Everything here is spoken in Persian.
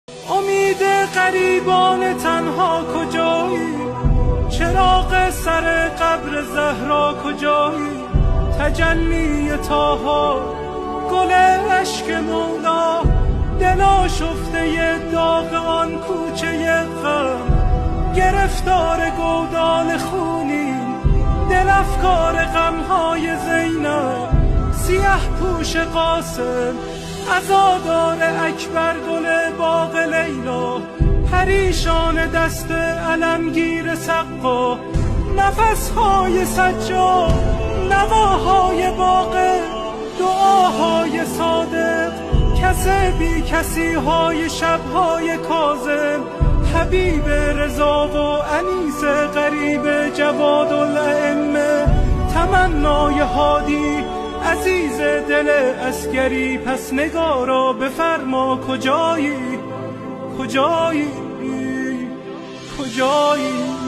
امید غریبان تنها کجایی؟ چراغ سر قبر زهرا کجایی؟ تجلی طاها، گل عشق مولا، دل آشفته داغ آن کوچه غم. گرفتار گودال خونیم، دل افکار غمهای زینب. سیه پوش قاسم، عزادار اکبر، گل باغ لیلا. پریشان دست علمگیر سقا، نفسهای سجاد، نواهای باغ، دعاهای صادق. کس بی کسی های شبهای کاظم. حبیب رضا و انیس غریب، جواد الائمه. تمنای هادی، عزیز دل عسکری. پس نگارا بفرما کجایی؟ کجایی؟ کجایی؟